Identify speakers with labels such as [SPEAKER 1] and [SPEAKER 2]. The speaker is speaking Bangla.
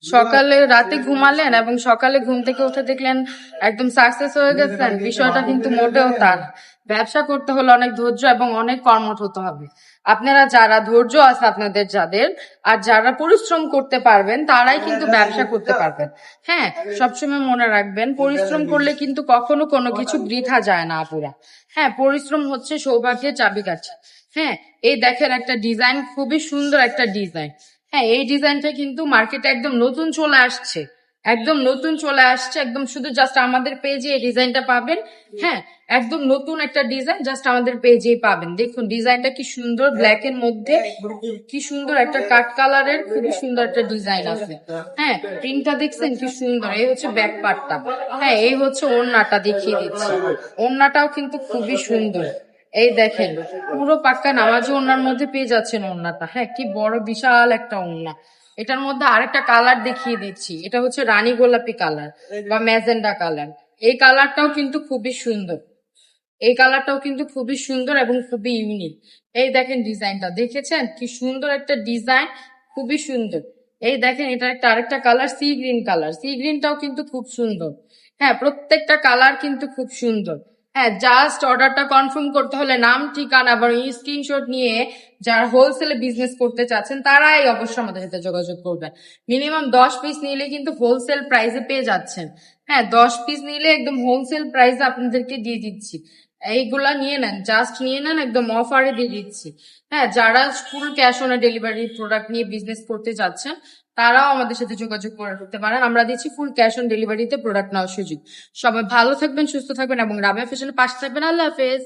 [SPEAKER 1] সকালে রাতে ঘুমালেন এবং সকালে ঘুম থেকে উঠে দেখলেন একদম সাকসেস হয়ে গেছেন, বিষয়টা কিন্তু মোটেও তার। ব্যবসা করতে হলে অনেক ধৈর্য এবং অনেক কর্মঠ হতে হবে। আপনারা যারা ধৈর্য আছে আপনাদের যাদের, আর যারা পরিশ্রম করতে পারবেন তারাই কিন্তু ব্যবসা করতে পারবেন। হ্যাঁ, সবসময় মনে রাখবেন পরিশ্রম করলে কিন্তু কখনো কোনো কিছু বৃথা যায় না আপুরা। হ্যাঁ, পরিশ্রম হচ্ছে সৌভাগ্যের চাবিকাঠি। হ্যাঁ, এই দেখেন একটা ডিজাইন, খুবই সুন্দর একটা ডিজাইন। হ্যাঁ, এই ডিজাইনটা কিন্তু মার্কেটে একদম নতুন চলে আসছে, একদম নতুন চলে আসছে, একদম শুধু জাস্ট আমাদের পেজে এই ডিজাইনটা পাবেন। হ্যাঁ, একদম নতুন একটা ডিজাইন জাস্ট আমাদের পেজেই পাবেন। দেখুন ডিজাইনটা কি সুন্দর, ব্ল্যাক এর মধ্যে কি সুন্দর একটা কাট কালারের, খুবই সুন্দর একটা ডিজাইন আছে। হ্যাঁ, প্রিন্টটা দেখছেন কি সুন্দর। এই হচ্ছে ব্যাক পার্টটা। হ্যাঁ, এই হচ্ছে ওড়নাটা, দেখিয়ে দিচ্ছি। ওড়নাটাও কিন্তু খুবই সুন্দর। এই দেখেন পুরো পাক্কা নামাজি ওড়নার মধ্যে পেয়ে যাচ্ছেন ওড়নাটা। হ্যাঁ, কি বড় বিশাল একটা ওড়না। এটার মধ্যে আরেকটা কালার দেখিয়ে দিচ্ছি, এটা হচ্ছে রানী গোলাপি কালার বা ম্যাজেন্ডা কালার। এই কালারটাও কিন্তু খুবই সুন্দর, এই কালারটাও কিন্তু খুবই সুন্দর এবং খুবই ইউনিক। এই দেখেন ডিজাইনটা, দেখেছেন কি সুন্দর একটা ডিজাইন, খুবই সুন্দর। এই দেখেন এটা একটা আরেকটা colour, sea green colour, sea গ্রিনটাও কিন্তু খুব সুন্দর। হ্যাঁ, প্রত্যেকটা কালার কিন্তু খুব সুন্দর। হ্যাঁ, জাস্ট অর্ডারটা কনফার্ম করতে হলে নাম, ঠিকানা এবং স্ক্রিনশট নিয়ে যারা হোলসেলে বিজনেস করতে চাচ্ছেন তারাই অবশ্যই আমাদের সাথে যোগাযোগ করবেন। মিনিমাম 10 পিস নিলে কিন্তু হোলসেল প্রাইসে পেয়ে যাচ্ছেন। হ্যাঁ, 10 পিস নিলে একদম হোলসেল প্রাইসে আপনাদেরকে দিয়ে দিচ্ছি। এইগুলা নিয়ে নেন, জাস্ট নিয়ে নেন, একদম অফারে দিয়ে দিচ্ছি। হ্যাঁ, যারা full cash on delivery product নিয়ে বিজনেস করতে চাচ্ছেন তারাও আমাদের সাথে যোগাযোগ করতে পারেন। আমরা দিচ্ছি ফুল ক্যাশ অন ডেলিভারিতে প্রোডাক্ট নেওয়ার সুযোগ। সবাই ভালো থাকবেন, সুস্থ থাকবেন এবং রাবেয়া ফ্যাশনের পাশে থাকবেন। আল্লাহ হাফেজ।